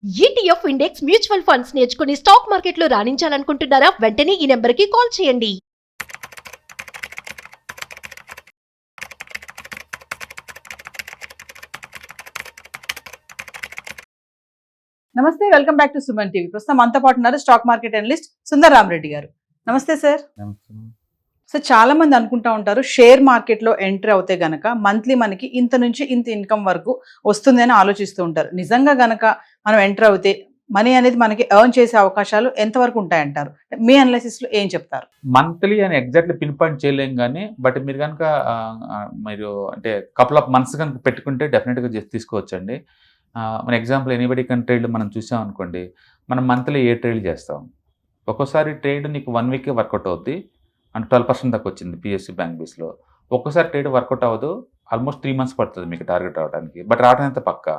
ETF index mutual funds నేర్చుకుని stock మార్కెట్లో రాణించాలనుకుంటున్నారా? వెంటనే ఈ నెంబర్కి కాల్ చేయండి. నమస్తే, welcome back to Suman TV. ప్రస్తుతం మనతో పాటు ఉన్నారు stock market analyst Sundar Rama Reddy గారు. నమస్తే సార్. సో చాలా మంది అనుకుంటా ఉంటారు, షేర్ మార్కెట్ లో ఎంట్రీ అవుతే గనక మంత్లీ మనకి ఇంత నుంచి ఇంత ఇన్కమ్ వరకు వస్తుంది అని ఆలోచిస్తూ ఉంటారు. నిజంగా గనక మనం ఎంటర్ అవుతే మనీ అనేది మనకి ఎర్న్ చేసే అవకాశాలు ఎంతవరకు ఉంటాయంటారు? మీ అనాలిసిస్ లో ఏం చెప్తారు? మంత్లీ అని ఎగ్జాక్ట్లీ పిన్ పాయింట్ చేయలేం కానీ, బట్ మీరు కనుక మీరు అంటే కపుల్ ఆఫ్ మంత్స్ కనుక పెట్టుకుంటే డెఫినెట్గా తీసుకోవచ్చండి. మన ఎగ్జాంపుల్ ఎనీబడి కన్ ట్రేడ్ మనం చూసాం అనుకోండి, మనం మంత్లీ ఏ ట్రేడ్ చేస్తాం. ఒక్కోసారి ట్రేడ్ నీకు 1 వీకే వర్కౌట్ అవుద్ది, అంటే 12% దాకా వచ్చింది పిఎస్సి బ్యాంక్ బేస్లో. ఒక్కోసారి ట్రేడ్ వర్కౌట్ అవ్వదు, ఆల్మోస్ట్ 3 months పడుతుంది మీకు టార్గెట్ రావడానికి, బట్ రావడం అంత పక్క.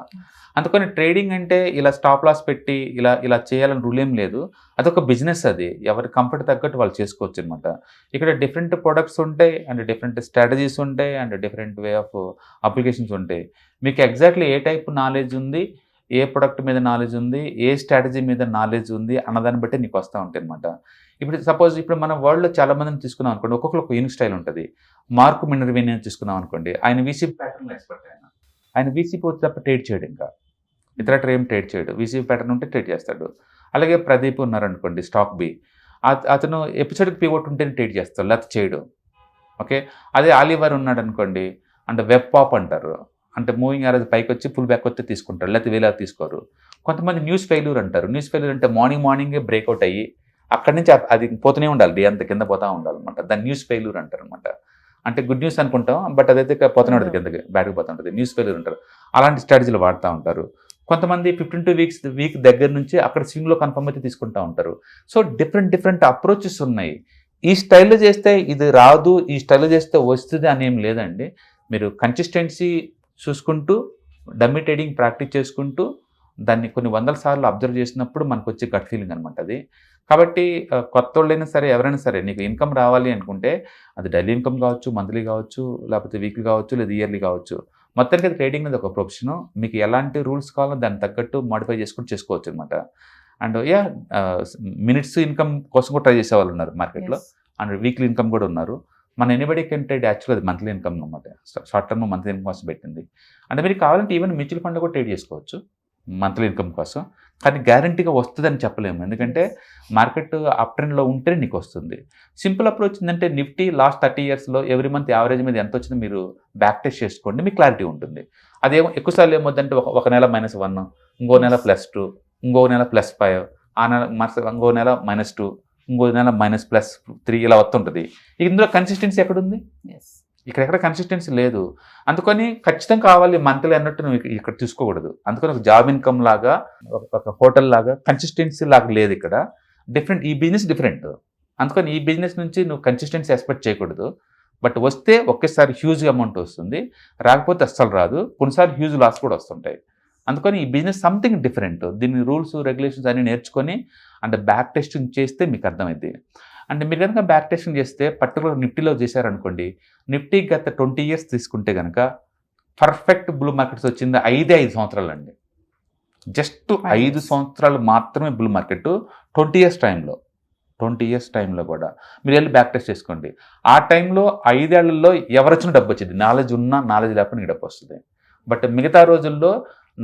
అందుకని ట్రేడింగ్ అంటే ఇలా స్టాప్ లాస్ పెట్టి ఇలా చేయాలని రూల్ ఏం లేదు. అదొక బిజినెస్, అది ఎవరి కంఫర్ట్ తగ్గట్టు వాళ్ళు చేసుకోవచ్చు అనమాట. ఇక్కడ డిఫరెంట్ ప్రొడక్ట్స్ ఉంటాయి, అండ్ డిఫరెంట్ స్ట్రాటజీస్ ఉంటాయి, and different way of applications ఉంటాయి. మీకు ఎగ్జాక్ట్లీ ఏ టైప్ నాలెడ్జ్ ఉంది, ఏ ప్రొడక్ట్ మీద నాలెడ్జ్ ఉంది, ఏ స్ట్రాటజీ మీద నాలెడ్జ్ ఉంది అన్నదాన్ని బట్టి నీకు వస్తూ ఉంటాయి అనమాట. ఇప్పుడు సపోజ్ ఇప్పుడు మన వరల్డ్లో చాలా మందిని తీసుకున్నాం అనుకోండి, ఒక్కొక్కరు ఒక యూనిక్ స్టైల్ ఉంటుంది. మార్క్ మినర్విని అని తీసుకున్నాం అనుకోండి, ఆయన వీసీపీ ప్యాటర్న్ ఎక్స్పర్ట్. ఆయన వీసీపీ వచ్చి తప్ప ట్రేడ్ చేయడు, ఇంకా ఇతర ఏం ట్రేడ్ చేయడు. వీసీపీ ప్యాటర్న్ ఉంటే ట్రేడ్ చేస్తాడు. అలాగే ప్రదీప్ ఉన్నారనుకోండి, స్టాక్ బి, అతను ఎపిసోడ్కి పివోట్ ఉంటేనే ట్రేడ్ చేస్తాడు, లేకపోతే చేయడు. ఓకే, అదే ఆలివర్ ఉన్నాడు అనుకోండి, అంటే వెబ్ పాప్ అంటారు, అంటే మూవింగ్ యావరేజ్ పైకి వచ్చి పుల్ బ్యాక్ వస్తే తీసుకుంటారు, లేకపోతే వేలా తీసుకోరు. కొంతమంది న్యూస్ ఫెయిల్యూర్ అంటారు. న్యూస్ ఫెయిల్యూర్ అంటే మార్నింగే బ్రేక్అవుట్ అయ్యి అక్కడి నుంచి అది పోతూనే ఉండాలి, డే అంత కింద పోతూ ఉండాలన్నమాట. దాన్ని న్యూస్ ఫెయిల్యూర్ అంటారు అనమాట. అంటే గుడ్ న్యూస్ అనుకుంటాం, బట్ అదైతే పోతూనే ఉంటుంది, కిందకి బ్యాడ్కి పోతూ ఉంటుంది, న్యూస్ ఫెయిల్యూర్ అంటారు. అలాంటి స్ట్రాటజీలు వాడుతూ ఉంటారు. కొంతమంది 15 వీక్ దగ్గర నుంచి అక్కడ స్వింగ్లో కన్ఫర్మ్ అయితే తీసుకుంటూ ఉంటారు. సో డిఫరెంట్ అప్రోచెస్ ఉన్నాయి. ఈ స్టైల్లో చేస్తే ఇది రాదు, ఈ స్టైల్లో చేస్తే వస్తుంది అని ఏం లేదండి. మీరు కన్సిస్టెన్సీ చూసుకుంటూ డమ్మీ ట్రేడింగ్ ప్రాక్టీస్ చేసుకుంటూ దాన్ని కొన్ని 100 సార్లు అబ్జర్వ్ చేసినప్పుడు మనకు వచ్చే గట్ ఫీలింగ్ అనమాట అది. కాబట్టి కొత్త వాళ్ళైనా సరే, ఎవరైనా సరే, నీకు ఇన్కమ్ రావాలి అనుకుంటే అది డైలీ ఇన్కమ్ కావచ్చు, మంత్లీ కావచ్చు, లేకపోతే వీక్లీ కావచ్చు, లేదా ఇయర్లీ కావచ్చు, మొత్తానికి అది ట్రేడింగ్ అనేది ఒక ప్రొఫెషను. మీకు ఎలాంటి రూల్స్ కావాలో దాన్ని తగ్గట్టు మాడిఫై చేసుకుంటూ చేసుకోవచ్చు అనమాట. అండ్ మినిట్స్ ఇన్కమ్ కోసం కూడా ట్రై చేసే వాళ్ళు ఉన్నారు మార్కెట్లో, అండ్ వీక్లీ ఇన్కమ్ కూడా ఉన్నారు. మన ఎనీబడి కెన్ ట్రేడ్ యాక్చువల్ అది మంత్లీ ఇన్కమ్ అనమాట. షార్ట్ టర్మ్ మంత్లీ ఇన్కమ్ కోసం పెట్టింది. అంటే మీరు కావాలంటే ఈవెన్ మ్యూచువల్ ఫండ్ కూడా ట్రేడ్ చేసుకోవచ్చు మంత్లీ ఇన్కమ్ కోసం, కానీ గ్యారంటీగా వస్తుందని చెప్పలేము. ఎందుకంటే మార్కెట్ అప్ ట్రెండ్లో ఉంటేనే నీకు వస్తుంది. సింపుల్ అప్రోచ్ ఏంటంటే, నిఫ్టీ లాస్ట్ 30 yearsలో ఎవ్రీ మంత్ యావరేజ్ మీద ఎంత వచ్చిందో మీరు బ్యాక్ టెస్ట్ చేసుకోండి, మీకు క్లారిటీ ఉంటుంది. అదేమో ఎక్కువసార్లు ఏమవుతుందంటే ఒక నెల -1, ఇంకో నెల +2, ఇంకో నెల +5, ఆ నెల ఇంకో నెల -2, ఇంకో నెల -+3 ఇలా వస్తుంటుంది. ఇందులో కన్సిస్టెన్సీ ఎక్కడుంది? ఇక్కడ కన్సిస్టెన్సీ లేదు. అందుకని ఖచ్చితంగా కావాలి మంత్లీ అన్నట్టు నువ్వు ఇక్కడ తీసుకోకూడదు. అందుకని ఒక జాబ్ ఇన్కమ్ లాగా, ఒక హోటల్ లాగా కన్సిస్టెన్సీ లాగా లేదు ఇక్కడ. ఈ బిజినెస్ డిఫరెంట్. అందుకని ఈ బిజినెస్ నుంచి నువ్వు కన్సిస్టెన్సీ ఎక్స్పెక్ట్ చేయకూడదు. బట్ వస్తే ఒకేసారి హ్యూజ్ అమౌంట్ వస్తుంది, రాకపోతే అస్సలు రాదు. కొన్నిసార్లు హ్యూజ్ లాస్ కూడా వస్తుంటాయి. అందుకని ఈ బిజినెస్ సంథింగ్ డిఫరెంట్. దీని రూల్స్ రెగ్యులేషన్స్ అన్ని నేర్చుకొని అంటే బ్యాక్ టెస్టింగ్ చేస్తే మీకు అర్థమైంది. అంటే మీరు కనుక బ్యాక్ టెస్టింగ్ చేస్తే పర్టికులర్ నిఫ్టీలో చేశారనుకోండి, నిఫ్టీ గత 20 years తీసుకుంటే కనుక పర్ఫెక్ట్ బ్లూ మార్కెట్స్ వచ్చింది 5 సంవత్సరాలు అండి. జస్ట్ 5 సంవత్సరాలు మాత్రమే బ్లూ మార్కెట్. 20 years టైంలో కూడా మీరు వెళ్ళి బ్యాక్ టెస్ట్ చేసుకోండి. ఆ టైంలో 5 ఏళ్లలో ఎవరు వచ్చినా డబ్బు వచ్చింది. నాలెడ్జ్ ఉన్నా, నాలెడ్జ్ లేకపోతే నీకు డబ్బు వస్తుంది. బట్ మిగతా రోజుల్లో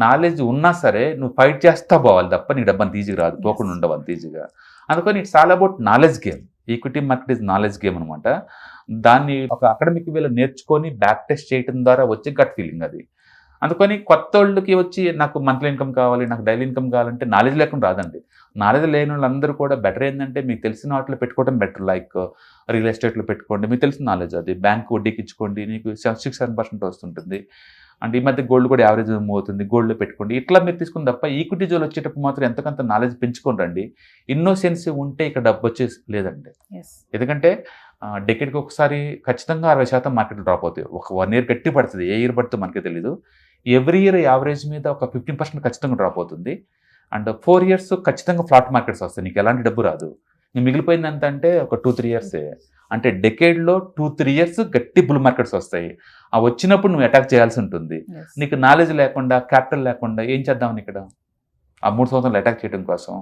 నాలెడ్జ్ ఉన్నా సరే నువ్వు ఫైట్ చేస్తా పోవాలి తప్ప నీకు డబ్బు అంత ఈజీగా రాదు, పోకుండా ఉండవు అంత ఈజీగా. అందుకని it's all about knowledge game. Equity market is knowledge game అనమాట. దాన్ని ఒక అకాడమిక్ వేలో నేర్చుకొని బ్యాక్ టెస్ట్ చేయడం ద్వారా వచ్చే గట్ ఫీలింగ్ అది. అందుకని కొత్త వాళ్ళకి వచ్చి నాకు మంత్లీ ఇన్కమ్ కావాలి, నాకు డైలీ ఇన్కమ్ కావాలంటే నాలెడ్జ్ లేకుండా రాదండి. నాలెడ్జ్ లేని వాళ్ళందరూ కూడా బెటర్ ఏంటంటే, మీకు తెలిసిన వాటిలో పెట్టుకోవడం బెటర్. లైక్ రియల్ ఎస్టేట్లో పెట్టుకోండి, మీకు తెలిసిన నాలెడ్జ్ అది. బ్యాంక్ వడ్డీకి ఇచ్చుకోండి, నీకు 6-7% వస్తుంటుంది. అంటే ఈ మధ్య గోల్డ్ కూడా యావరేజ్ మూవ్ అవుతుంది, గోల్డ్లో పెట్టుకోండి. ఇట్లా మీరు తీసుకుని తప్ప ఈక్విటీ జోలు వచ్చేటప్పుడు మాత్రం ఎంతకంత నాలెడ్జ్ పెంచుకొని రండి. ఇన్నోసెన్సీ ఉంటే ఇక్కడ డబ్బు వచ్చేసి లేదండి. ఎందుకంటే డెకేడ్కి ఒకసారి ఖచ్చితంగా 60% మార్కెట్లో డ్రాప్ అవుతాయి. ఒక 1 year గట్టి పడుతుంది, ఏ ఇయర్ పడుతుందో మనకే తెలీదు. ఎవ్రీ ఇయర్ యావరేజ్ మీద ఒక 15% ఖచ్చితంగా డ్రాప్ అవుతుంది. అండ్ 4 years ఖచ్చితంగా ఫ్లాట్ మార్కెట్స్ వస్తాయి, నీకు ఎలాంటి డబ్బు రాదు. నీకు మిగిలిపోయింది ఎంత అంటే ఒక 2-3 years. అంటే డెకేడ్లో 2-3 years గట్టి బుల్ మార్కెట్స్ వస్తాయి. ఆ వచ్చినప్పుడు నువ్వు అటాక్ చేయాల్సి ఉంటుంది. నీకు నాలెడ్జ్ లేకుండా, క్యాపిటల్ లేకుండా ఏం చేద్దామని ఇక్కడ ఆ 3 సంవత్సరాలు అటాక్ చేయడం కోసం.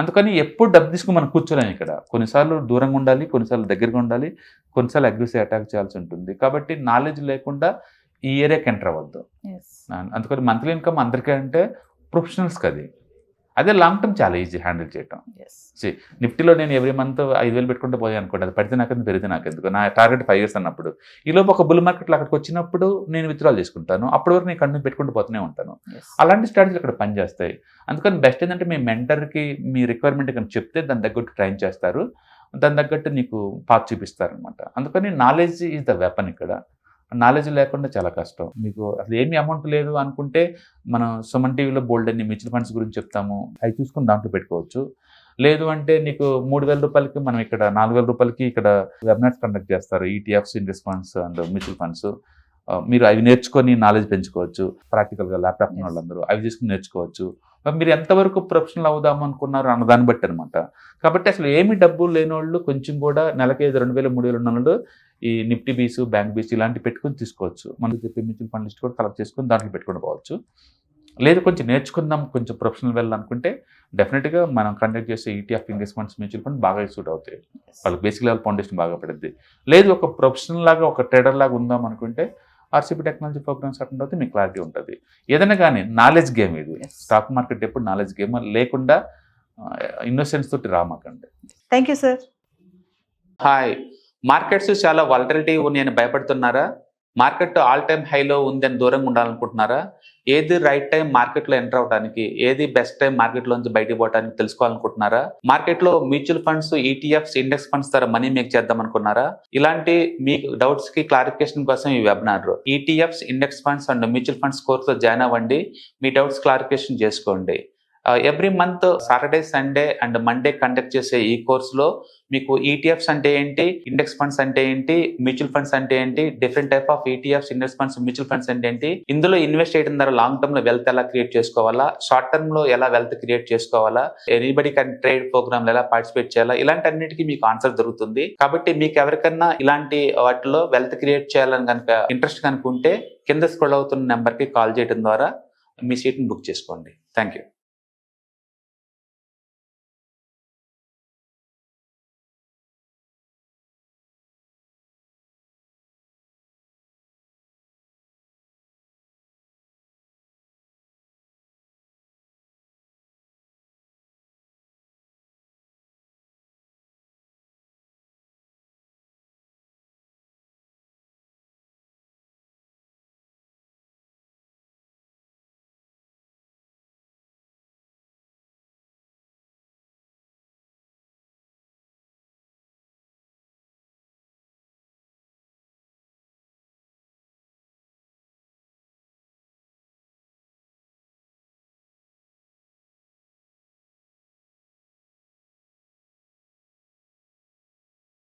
అందుకని ఎప్పుడు డబ్బు తీసుకుని మనం కూర్చోలేము ఇక్కడ. కొన్నిసార్లు దూరంగా ఉండాలి, కొన్నిసార్లు దగ్గరగా ఉండాలి, కొన్నిసార్లు అగ్రెసివ్ అటాక్ చేయాల్సి ఉంటుంది. కాబట్టి నాలెడ్జ్ లేకుండా ఈ ఏరియాకి ఎంటర్ అవ్వద్దు. అందుకని మంత్లీ ఇన్కమ్ అందరికీ అంటే ప్రొఫెషనల్స్కి అది. అదే లాంగ్ టర్మ్ చాలా ఈజీ హ్యాండిల్ చేయటం. నిఫ్టీలో నేను ఎవ్రీ మంత్ 5,000 పెట్టుకుంటూ పోయాను అనుకోండి, అది పడితే నాకెందుకు పెరిగితే నాకెందుకు, నా టార్గెట్ 5 years అన్నప్పుడు. ఈలోపు ఒక బుల్ మార్కెట్లో అక్కడికి వచ్చినప్పుడు నేను విత్డ్రాల్ చేసుకుంటాను, అప్పటి వరకు నేను కంటిన్యూ పెట్టుకుంటూ పోతూనే ఉంటాను. అలాంటి స్ట్రాటజీలు ఇక్కడ పనిచేస్తాయి. అందుకని బెస్ట్ ఏంటంటే మీ మెంటర్కి మీ రిక్వైర్మెంట్ కనుక చెప్తే దాని తగ్గట్టు ట్రైన్ చేస్తారు, దాని తగ్గట్టు నీకు పాత్ చూపిస్తారనమాట. అందుకని నాలెడ్జ్ ఈజ్ ద వెపన్ ఇక్కడ. నాలెడ్జ్ లేకుండా చాలా కష్టం. మీకు అసలు ఏమి అమౌంట్ లేదు అనుకుంటే మనం సుమన్ టీవీలో బోల్డ్ అన్ని మ్యూచువల్ ఫండ్స్ గురించి చెప్తాము, అవి చూసుకుని దాంట్లో పెట్టుకోవచ్చు. లేదు అంటే నీకు 3,000 రూపాయలకి మనం ఇక్కడ 4,000 రూపాయలకి ఇక్కడ వెబినార్స్ కండక్ట్ చేస్తారు, ETFs, index funds and mutual funds. మీరు అవి నేర్చుకొని నాలెడ్జ్ పెంచుకోవచ్చు. ప్రాక్టికల్గా ల్యాప్టాప్ ఉన్న వాళ్ళందరూ అవి తీసుకుని నేర్చుకోవచ్చు. మీరు ఎంతవరకు ప్రొఫెషనల్ అవుదాం అనుకున్నారు అన్న దాన్ని బట్టి అనమాట. కాబట్టి అసలు ఏమి డబ్బు లేని వాళ్ళు కొంచెం కూడా నెలకి 2,000, 3,000 ఉన్న వాళ్ళు ఈ నిఫ్టీ బీస్, బ్యాంక్ బీస్ ఇలాంటివి పెట్టుకుని తీసుకోవచ్చు. మనకు చెప్పే మ్యూచువల్ ఫండ్ లిస్ట్ కూడా కలెక్ట్ చేసుకుని దాంట్లో పెట్టుకుని పోవచ్చు. లేదు కొంచెం నేర్చుకుందాం, కొంచెం ప్రొఫెషనల్ వెళ్ళాలనుకుంటే డెఫినెట్గా మనం కండక్ట్ చేసే ETF, index funds, mutual fund బాగా సూట్ అవుతాయి. వాళ్ళకి బేసిక్ లెవెల్ ఫౌండేషన్ బాగా పడుద్ది. లేదు ఒక ప్రొఫెషనల్ లాగా, ఒక ట్రేడర్ లాగా ఉందాం అనుకుంటే ఆర్సీపీ టెక్నాలజీ ప్రోగ్రామ్స్ అటెండ్ అవుతే మీకు క్లారిటీ ఉంటుంది. ఏదైనా కానీ నాలెడ్జ్ గేమ్ ఇది. స్టాక్ మార్కెట్ ఎప్పుడు నాలెడ్జ్ గేమ్, లేకుండా ఇన్నోసెన్స్ తోటి రామాకండి. Thank you sir. Hi, markets చాలా వాలటిలిటీ ఉన్నాయని భయపడుతున్నారా? మార్కెట్ ఆల్ టైమ్ హైలో ఉందని దూరంగా ఉండాలనుకుంటున్నారా? ఏది రైట్ టైం మార్కెట్లో ఎంటర్ అవడానికి, ఏది బెస్ట్ టైం మార్కెట్లోంచి బయటకు పోవడానికి తెలుసుకోవాలనుకుంటున్నారా? మార్కెట్లో mutual funds, ETFs, index funds ద్వారా మనీ మేక్ చేద్దాం అనుకున్నారా? ఇలాంటి మీ డౌట్స్ కి క్లారిఫికేషన్ కోసం ఈ webinar ETFs, index funds and mutual funds కోర్సులో జాయిన్ అవ్వండి. మీ డౌట్స్ క్లారిఫికేషన్ చేసుకోండి. Every month Saturday, Sunday and Monday conduct చేసే ఈ కోర్సులో మీకు ఈటీఎఫ్స్ అంటే ఏంటి, ఇండెక్స్ ఫండ్స్ అంటే ఏంటి, మ్యూచువల్ ఫండ్స్ అంటే ఏంటి, different type of ETFs, index funds, mutual funds అంటే ఏంటి, ఇందులో ఇన్వెస్ట్ చేయడం ద్వారా లాంగ్ టర్మ్ లో వెల్త్ ఎలా క్రియేట్ చేసుకోవాలా, షార్ట్ టర్మ్ లో ఎలా వెల్త్ క్రియేట్ చేసుకోవాలా, ఎనీబడి కెన్ ట్రేడ్ ప్రోగ్రామ్ ఎలా పార్టిసిపేట్ చేయాలా, ఇలాంటి అన్నిటికీ మీకు ఆన్సర్ దొరుకుతుంది. కాబట్టి మీకు ఎవరికన్నా ఇలాంటి వాటిలో వెల్త్ క్రియేట్ చేయాలని కనుక ఇంట్రెస్ట్ కనుక ఉంటే కింద స్క్రోల్ అవుతున్న నెంబర్ కి కాల్ చేయడం ద్వారా మీ సీట్ని బుక్ చేసుకోండి. Thank you.